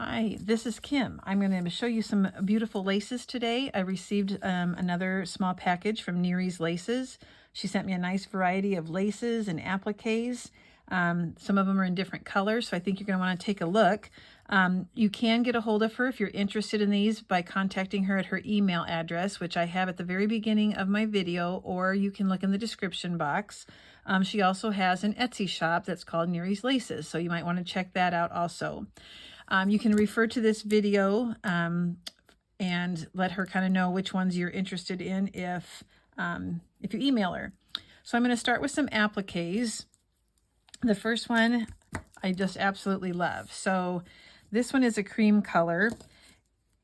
Hi, this is Kim. I'm going to show you some beautiful laces today. I received another small package from NerisLaces. She sent me a nice variety of laces and appliques. Some of them are in different colors, so I think you're going to want to take a look. You can get a hold of her if you're interested in these by contacting her at her email address, which I have at the very beginning of my video, or you can look in the description box. She also has an Etsy shop that's called NerisLaces, so you might want to check that out also. You can refer to this video and let her kind of know which ones you're interested in if you email her. So I'm going to start with some appliques. The first one I just absolutely love. So this one is a cream color.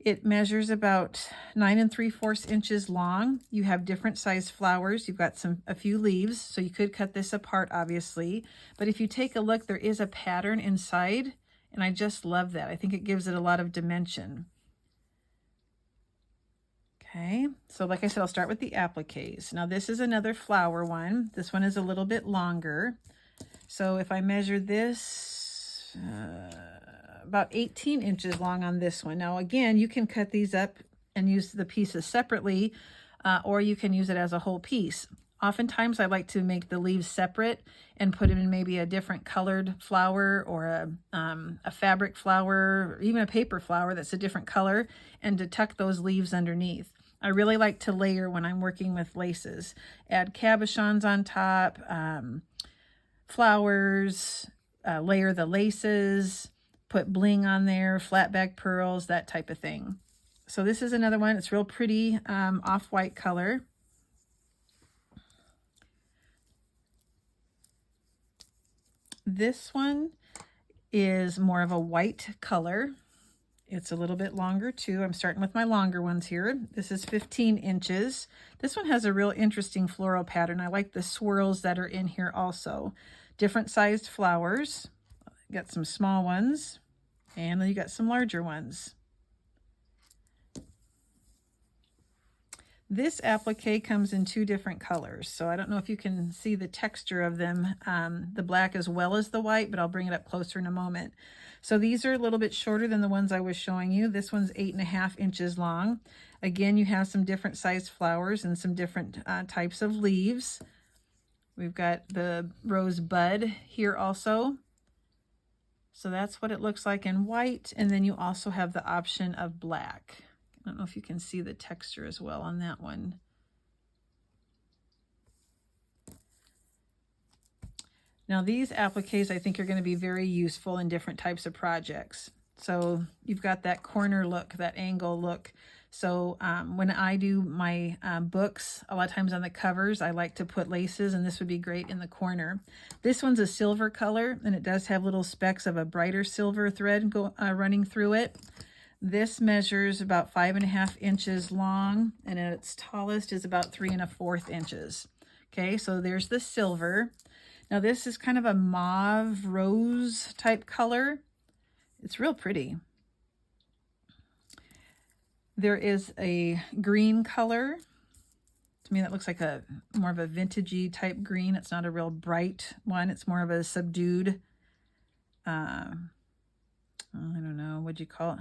It measures about 9 3/4 inches long. You have different size flowers. You've got a few leaves, so you could cut this apart, obviously. But if you take a look, there is a pattern inside, and I just love that. I think it gives it a lot of dimension. Okay, so like I said, I'll start with the appliques. Now this is another flower one. This one is a little bit longer. So if I measure this, about 18 inches long on this one. Now again, you can cut these up and use the pieces separately, or you can use it as a whole piece. Oftentimes I like to make the leaves separate and put them in maybe a different colored flower or a fabric flower, or even a paper flower that's a different color, and to tuck those leaves underneath. I really like to layer when I'm working with laces. Add cabochons on top, flowers, layer the laces, put bling on there, flat back pearls, that type of thing. So this is another one. It's real pretty, off-white color. This one is more of a white color. It's a little bit longer too. I'm starting with my longer ones here. This is 15 inches. This one has a real interesting floral pattern. I like the swirls that are in here also. Different sized flowers. Got some small ones, and then you got some larger ones. This applique comes in two different colors, so I don't know if you can see the texture of them, the black as well as the white, but I'll bring it up closer in a moment. So these are a little bit shorter than the ones I was showing you. This one's 8.5 inches long. Again, you have some different sized flowers and some different types of leaves. We've got the rose bud here also. So that's what it looks like in white, and then you also have the option of black. I don't know if you can see the texture as well on that one. Now these appliques I think are going to be very useful in different types of projects. So you've got that corner look, that angle look. So when I do my books, a lot of times on the covers, I like to put laces, and this would be great in the corner. This one's a silver color, and it does have little specks of a brighter silver thread running through it. This measures about 5.5 inches long, and at its tallest is about 3 1/4 inches. Okay, so there's the silver. Now this is kind of a mauve rose type color. It's real pretty. There is a green color. To me, that looks like more of a vintagey type green. It's not a real bright one. It's more of a subdued, I don't know, what'd you call it?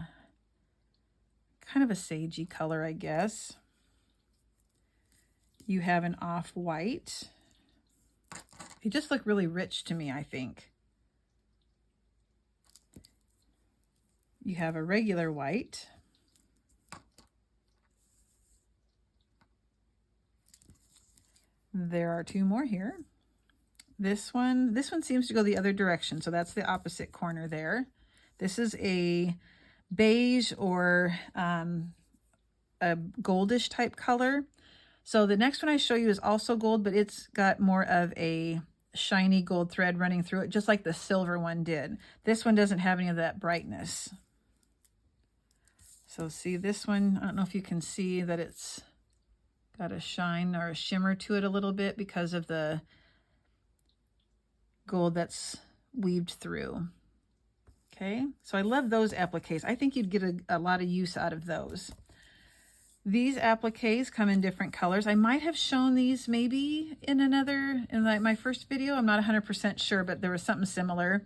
Kind of a sagey color, I guess. You have an off-white. They just look really rich to me, I think. You have a regular white. There are two more here. This one seems to go the other direction, so that's the opposite corner there. This is a beige or a goldish type color. So the next one I show you is also gold, but it's got more of a shiny gold thread running through it, just like the silver one did. This one doesn't have any of that brightness. So see this one, I don't know if you can see that it's got a shine or a shimmer to it a little bit because of the gold that's weaved through. Okay, so I love those appliques. I think you'd get a lot of use out of those. These appliques come in different colors. I might have shown these maybe in my first video. I'm not 100% sure, but there was something similar.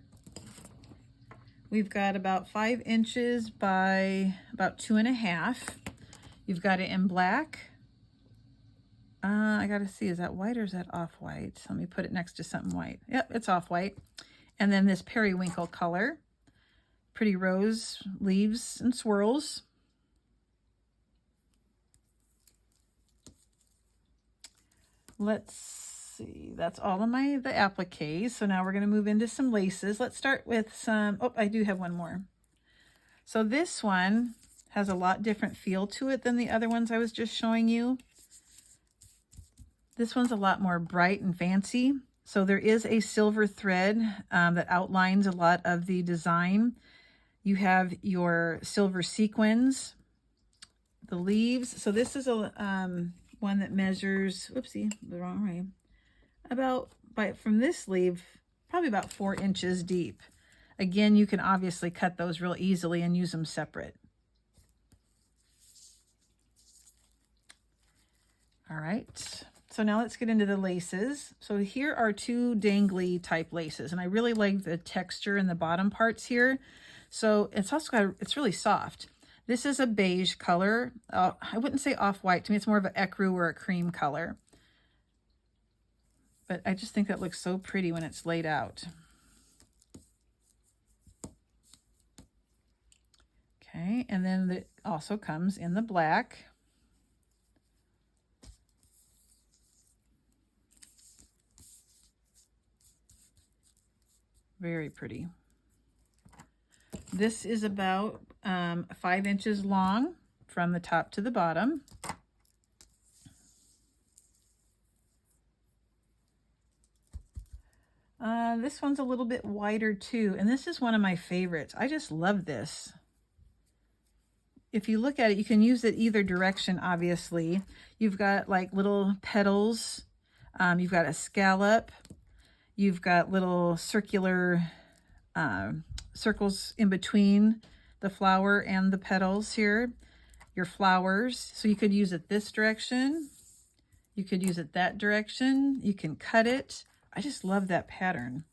We've got about 5 inches by about 2.5. You've got it in black. I gotta see, is that white or is that off-white? Let me put it next to something white. Yep, it's off-white. And then this periwinkle color. Pretty rose leaves and swirls. Let's see, that's all of the appliques. So now we're gonna move into some laces. Let's start with some, oh, I do have one more. So this one has a lot different feel to it than the other ones I was just showing you. This one's a lot more bright and fancy. So there is a silver thread that outlines a lot of the design. You have your silver sequins, the leaves. So this is a one that measures, whoopsie, the wrong way, from this leaf, probably about 4 inches deep. Again, you can obviously cut those real easily and use them separate. All right. So now let's get into the laces. So here are 2 dangly type laces, and I really like the texture in the bottom parts here. So it's also it's really soft. This is a beige color. I wouldn't say off-white. To me, it's more of an ecru or a cream color. But I just think that looks so pretty when it's laid out. Okay, and then it also comes in the black. Very pretty. This is about 5 inches long from the top to the bottom. This one's a little bit wider too, and this is one of my favorites. I just love this. If you look at it, you can use it either direction, obviously. You've got like little petals, you've got a scallop, you've got little circular circles in between the flower and the petals here, your flowers. So you could use it this direction, you could use it that direction, you can cut it. I just love that pattern.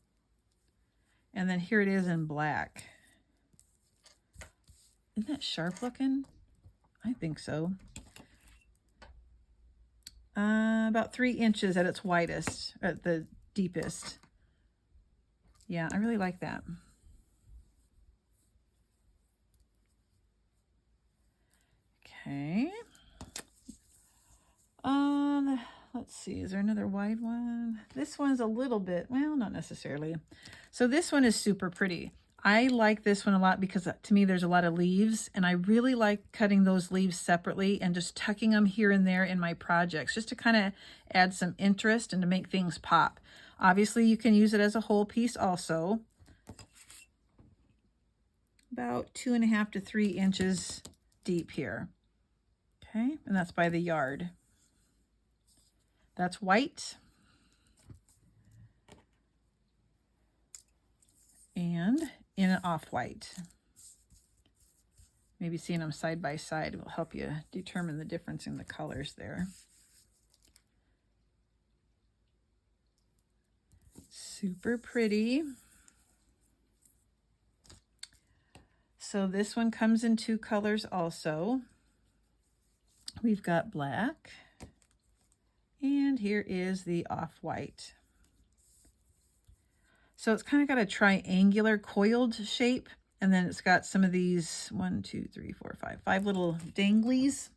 And then here it is in black. Isn't that sharp looking? I think so. About 3 inches at its widest, at the deepest. Yeah, I really like that. Okay. Let's see, is there another wide one? This one's a little bit, well, not necessarily. So this one is super pretty. I like this one a lot because to me there's a lot of leaves, and I really like cutting those leaves separately and just tucking them here and there in my projects just to kind of add some interest and to make things pop. Obviously you can use it as a whole piece also. About 2.5 to 3 inches deep here. Okay, and that's by the yard. That's white. And in an off-white. Maybe seeing them side by side will help you determine the difference in the colors there. Super pretty. So this one comes in 2 colors also. We've got black, and here is the off-white. So it's kind of got a triangular coiled shape, and then it's got some of these 5 little danglies,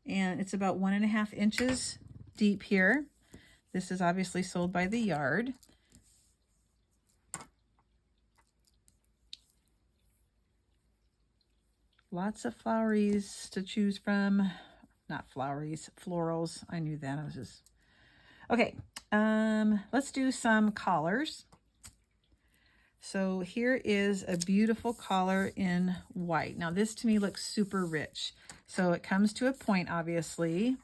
and it's about 1.5 inches deep here. This is obviously sold by the yard. Lots of floweries to choose from. Not floweries, florals. I knew that. I was just... Okay, let's do some collars. So here is a beautiful collar in white. Now this to me looks super rich. So it comes to a point, obviously.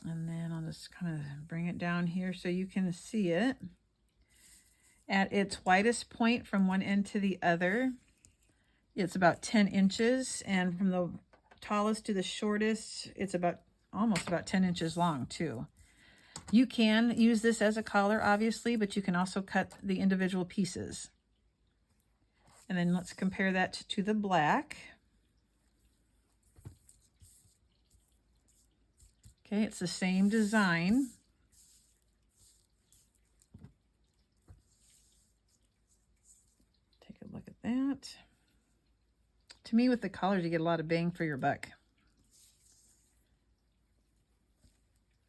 And then I'll just kind of bring it down here so you can see it. At its widest point from one end to the other, it's about 10 inches. And from the tallest to the shortest, it's almost about 10 inches long too. You can use this as a collar, obviously, but you can also cut the individual pieces. And then let's compare that to the black. Okay, it's the same design. Take a look at that. To me, with the colors, you get a lot of bang for your buck.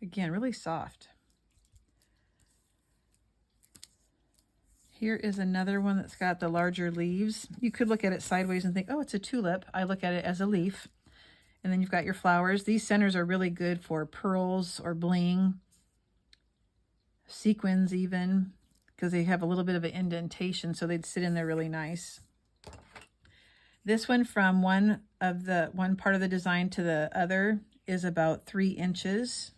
Again, really soft. Here is another one that's got the larger leaves. You could look at it sideways and think, oh, it's a tulip. I look at it as a leaf. And then you've got your flowers. These centers are really good for pearls or bling, sequins even, because they have a little bit of an indentation, so they'd sit in there really nice. This one, from one part of the design to the other, is about 3 inches.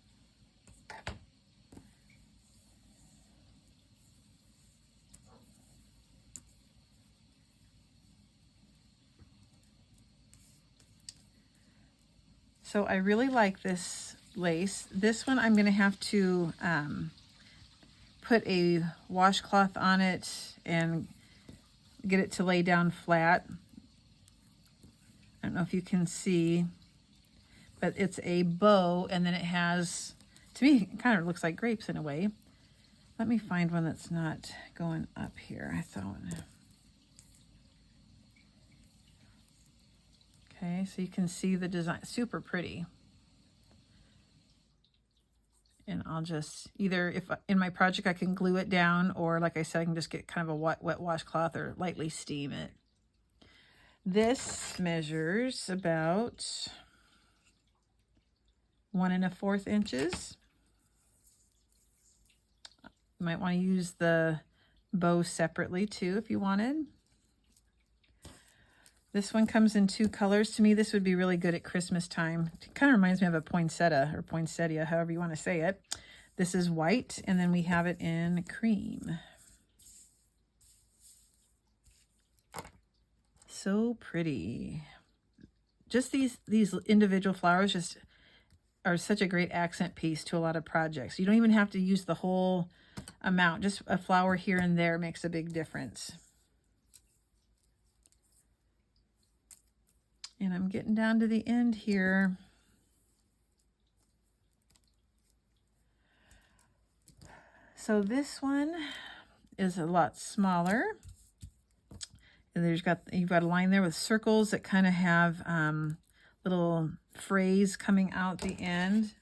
So I really like this lace. This one I'm going to have to put a washcloth on it and get it to lay down flat. I don't know if you can see, but it's a bow, and then it has, to me, it kind of looks like grapes in a way. Let me find one that's not going up here. I thought. Okay, so you can see the design, super pretty. And I'll just, either if in my project I can glue it down, or like I said, I can just get kind of a wet washcloth or lightly steam it. This measures about 1 1/4 inches. You might want to use the bow separately too if you wanted. This one comes in 2 colors. To me, this would be really good at Christmas time. It kind of reminds me of a poinsettia or poinsettia, however you want to say it. This is white, and then we have it in cream. So pretty. Just these individual flowers just are such a great accent piece to a lot of projects. You don't even have to use the whole amount. Just a flower here and there makes a big difference. And I'm getting down to the end here. So this one is a lot smaller. And you've got a line there with circles that kind of have little phrase coming out the end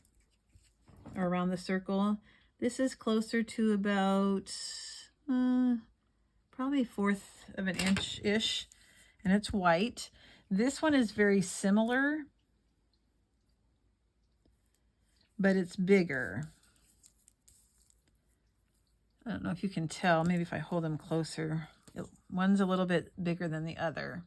or around the circle. This is closer to about probably 1/4 of an inch-ish, and it's white. This one is very similar, but it's bigger. I don't know if you can tell. Maybe if I hold them closer. One's a little bit bigger than the other.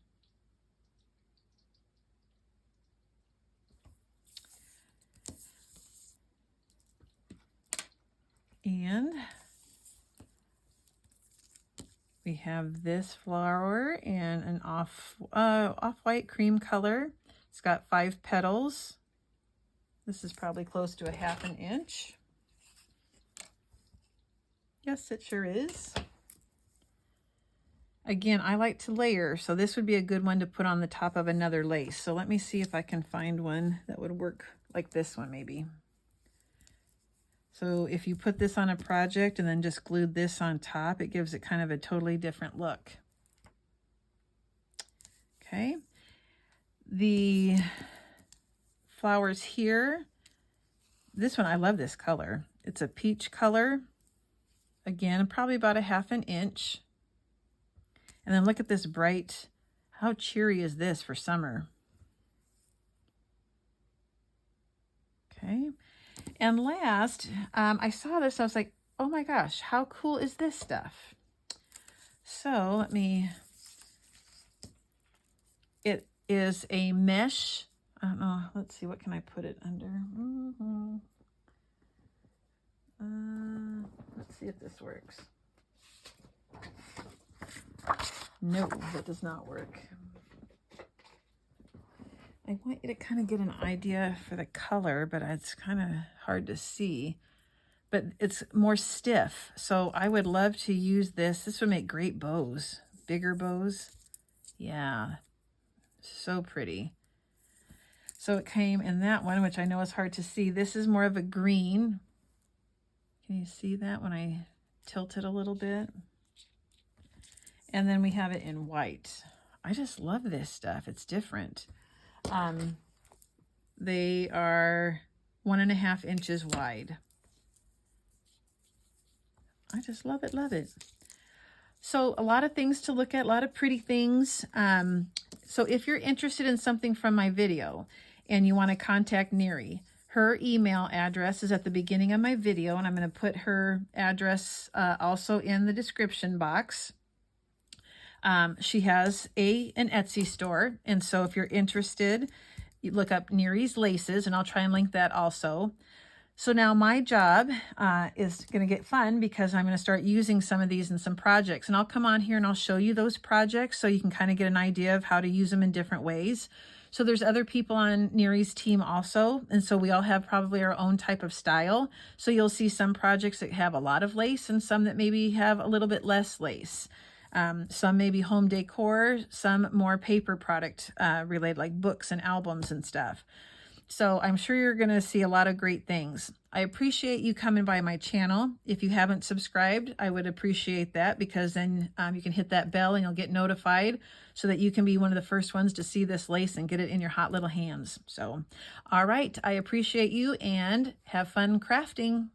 And we have this flower in an off-white cream color. It's got 5 petals. This is probably close to a 1/2 inch. Yes, it sure is. Again, I like to layer, so this would be a good one to put on the top of another lace. So let me see if I can find one that would work like this one maybe. So if you put this on a project and then just glued this on top, it gives it kind of a totally different look. Okay. The flowers here, this one, I love this color. It's a peach color. Again, probably about a 1/2 inch. And then look at this bright, how cheery is this for summer? Okay. And last, I saw this, I was like, oh my gosh, how cool is this stuff? So let me, it is a mesh. I don't know, let's see, what can I put it under? Let's see if this works. No, that does not work. I want you to kind of get an idea for the color, but it's kind of hard to see. But it's more stiff, so I would love to use this. This would make great bows, bigger bows. Yeah, so pretty. So it came in that one, which I know is hard to see. This is more of a green. Can you see that when I tilt it a little bit? And then we have it in white. I just love this stuff. It's different. They are 1.5 inches wide. I just love it, love it. So a lot of things to look at, a lot of pretty things. So if you're interested in something from my video and you want to contact Nery, her email address is at the beginning of my video, and I'm going to put her address also in the description box. She has an Etsy store, and so if you're interested, you look up NerisLaces, and I'll try and link that also. So now my job is going to get fun because I'm going to start using some of these in some projects, and I'll come on here and I'll show you those projects so you can kind of get an idea of how to use them in different ways. So there's other people on Nery's team also, and so we all have probably our own type of style. So you'll see some projects that have a lot of lace and some that maybe have a little bit less lace. Some maybe home decor, some more paper product related, like books and albums and stuff. So I'm sure you're going to see a lot of great things. I appreciate you coming by my channel. If you haven't subscribed, I would appreciate that, because then you can hit that bell and you'll get notified so that you can be one of the first ones to see this lace and get it in your hot little hands. So, all right, I appreciate you and have fun crafting.